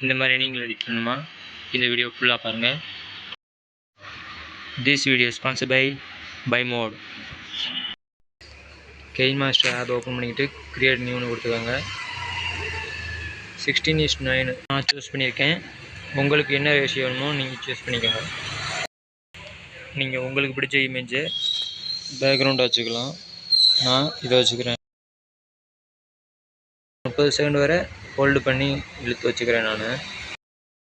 இந்த மாதிரி நீங்கள் எடிட் பண்ணணுமா? இந்த வீடியோ ஃபுல்லாக பாருங்கள். This video sponsored by mod. KineMaster app open பண்ணிக்கிட்டு கிரியேட் நியூன்னு கொடுத்துருக்காங்க. 16:9 நான் சூஸ் பண்ணியிருக்கேன். உங்களுக்கு என்ன ரேஷியோ வேணுமோ நீங்கள் சூஸ் பண்ணிக்கோங்க. நீங்கள் உங்களுக்கு பிடிச்ச இமேஜை பேக்ரவுண்டை வச்சுக்கலாம். நான் இதை வச்சுக்கிறேன். 30 செகண்ட் வரை ஹோல்டு பண்ணி இழுத்து வச்சுக்கிறேன் நான்.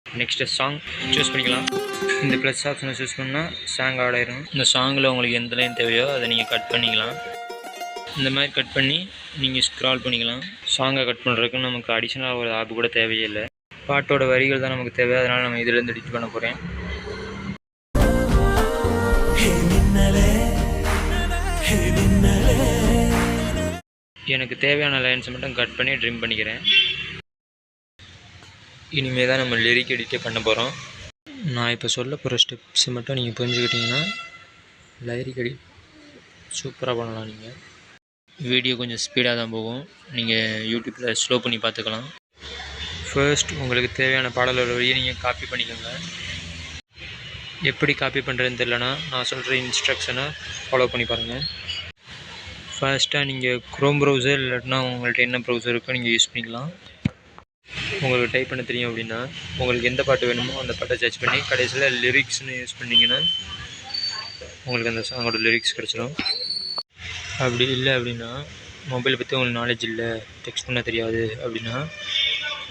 நெக்ஸ்ட்டு சாங் சூஸ் பண்ணிக்கலாம். இந்த ப்ளஸ் ஆப்ஷனை சூஸ் பண்ணால் சாங் ஆட் ஆயிடும். இந்த சாங்கில் உங்களுக்கு எந்த லைன் தேவையோ அதை நீங்கள் கட் பண்ணிக்கலாம். இந்த மாதிரி கட் பண்ணி நீங்கள் ஸ்க்ரால் பண்ணிக்கலாம். சாங்கை கட் பண்ணுறதுக்கு நமக்கு அடிஷ்னலாக ஒரு ஆப் கூட தேவையே இல்லை. பாட்டோட வரிகள் தான் நமக்கு தேவை. அதனால் நம்ம இதிலேருந்து எடிட் பண்ண போகிறேன். எனக்கு தேவையான லைன்ஸை மட்டும் கட் பண்ணி ட்ரிம் பண்ணிக்கிறேன். இனிமேல் தான் நம்ம லிரிக் எடிட்டே பண்ண போகிறோம். நான் இப்போ சொல்ல போகிற ஸ்டெப்ஸை மட்டும் நீங்கள் புரிஞ்சுக்கிட்டிங்கன்னா லிரிக் எடிட் சூப்பராக பண்ணலாம். நீங்கள் வீடியோ கொஞ்சம் ஸ்பீடாக தான் போகும். நீங்கள் யூடியூப்பில் ஸ்லோ பண்ணி பார்த்துக்கலாம். ஃபர்ஸ்ட் உங்களுக்கு தேவையான பாடலோட வழியை நீங்கள் காப்பி பண்ணிக்கோங்க. எப்படி காப்பி பண்ணுறதுன்னு தெரியலனா நான் சொல்கிற இன்ஸ்ட்ரக்ஷனை ஃபாலோ பண்ணி பாருங்கள். ஃபர்ஸ்ட்டாக நீங்கள் க்ரோம் ப்ரௌசர் இல்லாட்டினா உங்கள்கிட்ட என்ன ப்ரௌசர் இருக்கோ நீங்கள் யூஸ் பண்ணிக்கலாம். உங்களுக்கு டைப் பண்ண தெரியும் அப்படின்னா உங்களுக்கு எந்த பாட்டு வேணுமோ அந்த பாட்டை சர்ச் பண்ணி கடைசியில் லிரிக்ஸ்னு யூஸ் பண்ணிங்கன்னா உங்களுக்கு அந்த சாங்கோட லிரிக்ஸ் கிடச்சிடும். அப்படி இல்லை அப்படின்னா மொபைலை பற்றி உங்களுக்கு நாலேஜ் இல்லை, டெக்ஸ்ட் பண்ண தெரியாது அப்படின்னா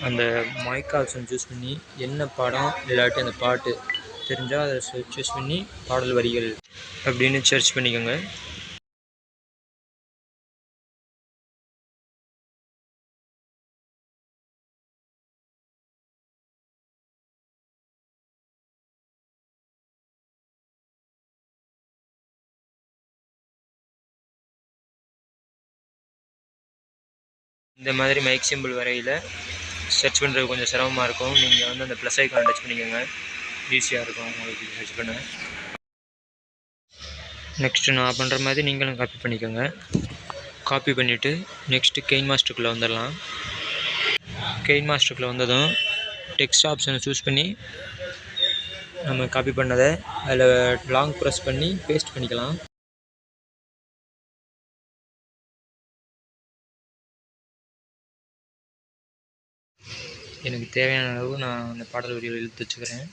அந்த மைக் ஆப்ஷன் சூஸ் பண்ணி என்ன படம் இல்லாட்டி அந்த பாட்டு தெரிஞ்சால் அதை சூஸ் பண்ணி பாடல் வரிகள் அப்படின்னு சர்ச் பண்ணிக்கோங்க. இந்த மாதிரி மைக் சிம்பிள் வரையில் சர்ச் பண்ணுறது கொஞ்சம் சிரமமாக இருக்கும். நீங்கள் வந்து அந்த ப்ளஸ் ஐக்கான் டச் பண்ணிக்கோங்க. ஈஸியாக இருக்கும் உங்களுக்கு சர்ச் பண்ண. நெக்ஸ்ட்டு நான் பண்ணுற மாதிரி நீங்களும் காப்பி பண்ணிக்கோங்க. காப்பி பண்ணிவிட்டு நெக்ஸ்ட்டு KineMasterக்குள்ளே வந்துடலாம். KineMasterக்குள்ளே வந்ததும் டெக்ஸ்ட் ஆப்ஷனை சூஸ் பண்ணி நம்ம காப்பி பண்ணதை அதில் லாங் ப்ரெஸ் பண்ணி பேஸ்ட் பண்ணிக்கலாம். எனக்கு தேவையான அளவு நான் அந்த பாடல் வரிகளை இழுத்து வச்சுக்கிறேன்.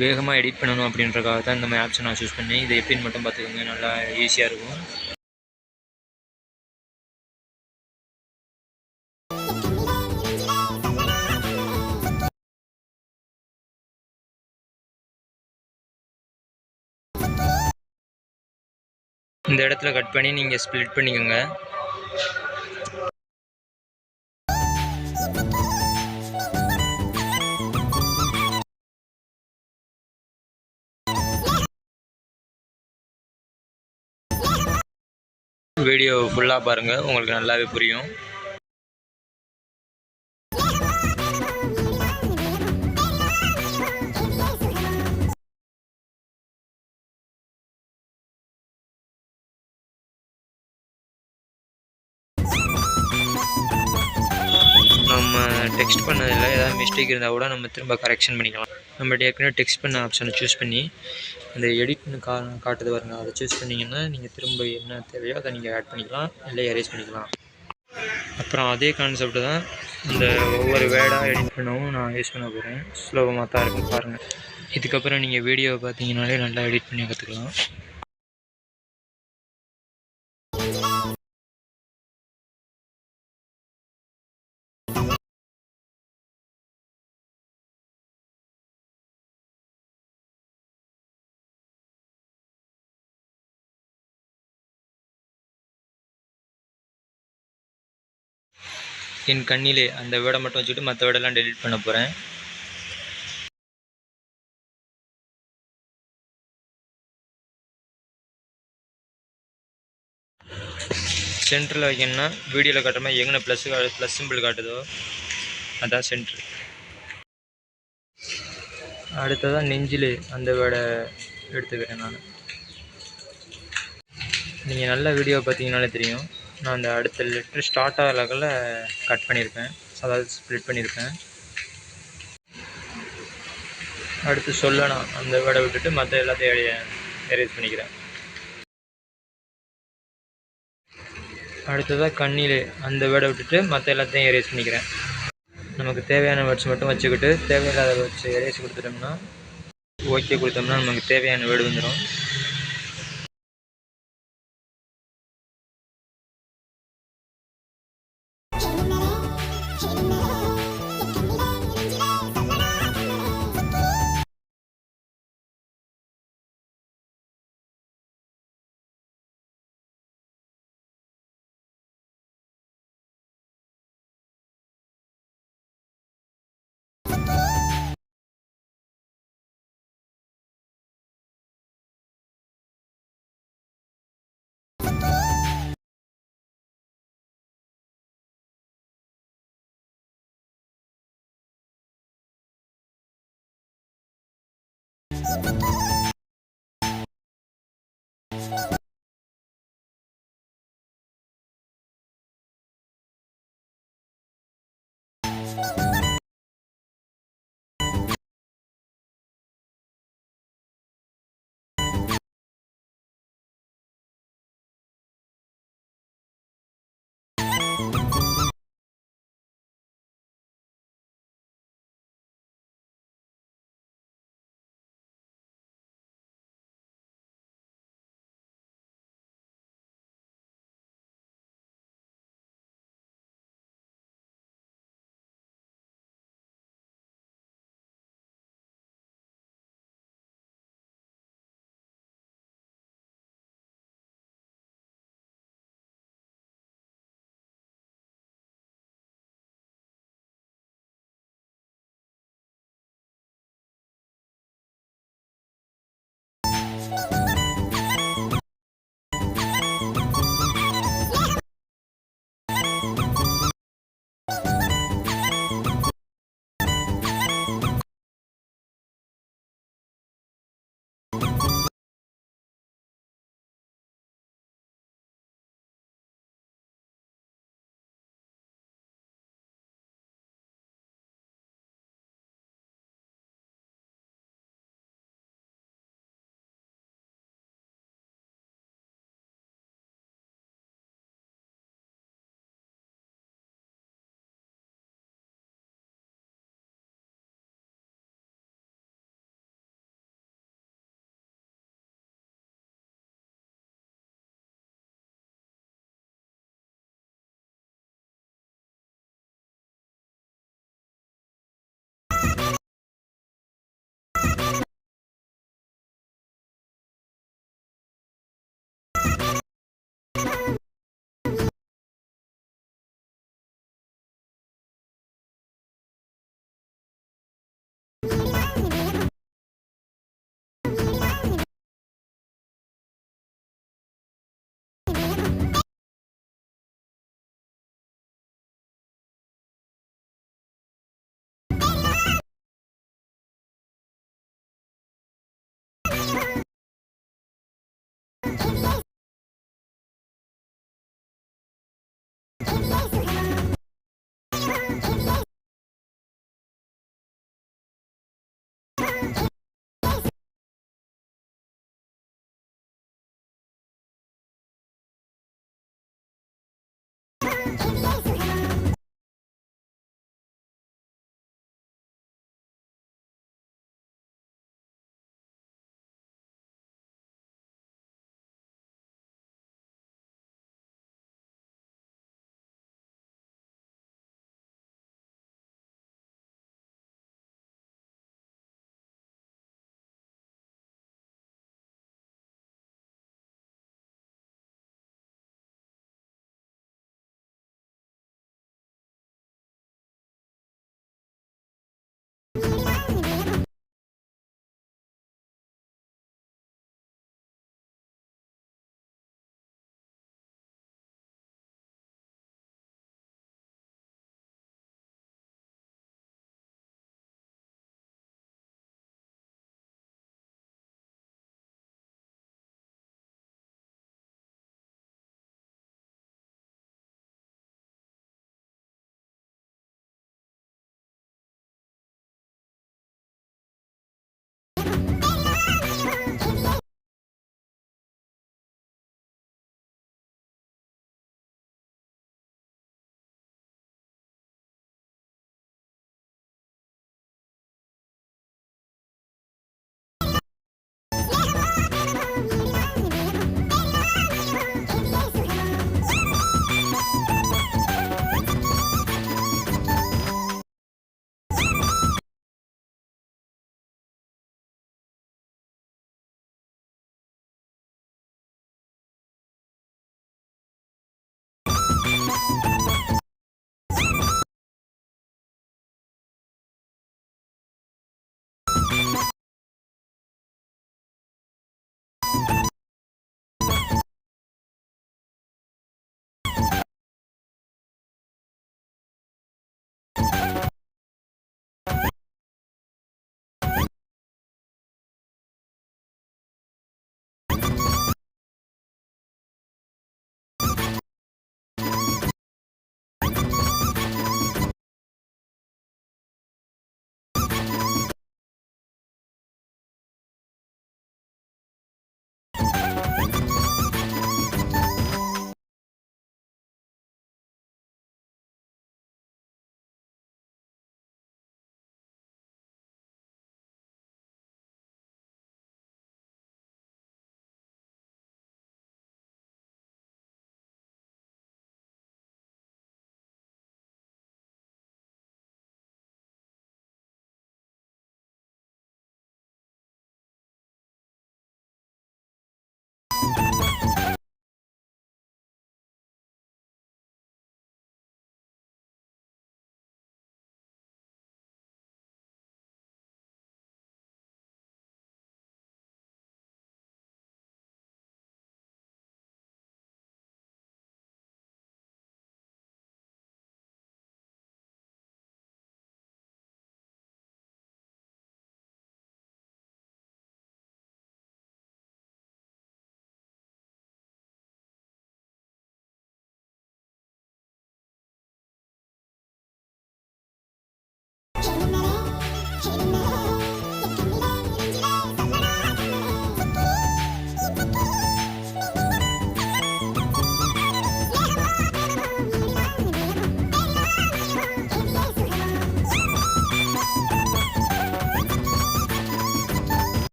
வேகமாக எடிட் பண்ணணும் அப்படின்றக்காக தான் இந்த மாதிரி ஆப்ஷன் நான் சூஸ் பண்ணி இதை எப்படின்னு மட்டும் பார்த்துக்கோங்க. நல்லா ஈஸியாக இருக்கும். இந்த இடத்துல கட் பண்ணி நீங்கள் ஸ்ப்ளிட் பண்ணிக்கோங்க. வீடியோ ஃபுல்லாக பாருங்கள், உங்களுக்கு நல்லாவே புரியும். நம்ம டெக்ஸ்ட் பண்ணதில் ஏதாவது மிஸ்டேக் இருந்தால் கூட நம்ம திரும்ப கரெக்ஷன் பண்ணிக்கலாம். நம்ம ஏற்கனவே டெக்ஸ்ட் பண்ண ஆப்ஷனை சூஸ் பண்ணி அந்த எடிட்னு காட்டுது பாருங்க, அதை சூஸ் பண்ணிங்கன்னா நீங்கள் திரும்ப என்ன தேவையோ அதை நீங்கள் ஆட் பண்ணிக்கலாம், இல்லை எரேஸ் பண்ணிக்கலாம். அப்புறம் அதே கான்செப்ட் தான் இந்த ஒவ்வொரு வேர்டாக எடிட் பண்ணவும் நான் யூஸ் பண்ண போகிறேன். ஸ்லோகமாக தான் இருக்கும் பாருங்கள். இதுக்கப்புறம் நீங்கள் வீடியோவை பார்த்தீங்கன்னாலே நல்லா எடிட் பண்ணி கற்றுக்கலாம். என் கண்ணிலே அந்த வேர்டை மட்டும் வச்சுக்கிட்டு மற்ற வேர்டெல்லாம் டெலீட் பண்ண போகிறேன். சென்டரில் வைக்கணும்னா வீடியோவில் காட்டுற மாதிரி எங்கே ப்ளஸ் சிம்பிள் காட்டுதோ அதான் சென்ட்ரு. அடுத்ததாக நெஞ்சில் அந்த வேர்டை எடுத்துக்கிறேன் நான். நீங்கள் நல்ல வீடியோ பார்த்தீங்கனாலே தெரியும், நான் அந்த அடுத்த லெட்ரு ஸ்டார்ட் ஆகல கட் பண்ணியிருப்பேன், அதாவது ஸ்ப்ளிட் பண்ணியிருப்பேன். அடுத்து சொல்லணும் அந்த வேர்டை விட்டுட்டு மற்ற எல்லாத்தையும் எரேஸ் பண்ணிக்கிறேன். அடுத்ததாக கண்ணில் அந்த வேர்டை விட்டுட்டு மற்ற எல்லாத்தையும் எரேஸ் பண்ணிக்கிறேன். நமக்கு தேவையான வேர்ட்ஸ் மட்டும் வச்சுக்கிட்டு தேவையில்லாத வேர்ட்ஸ் எரேஸ் கொடுத்துட்டோம்னா, ஓகே கொடுத்தோம்னா நமக்கு தேவையான வேர்டு வந்துடும்.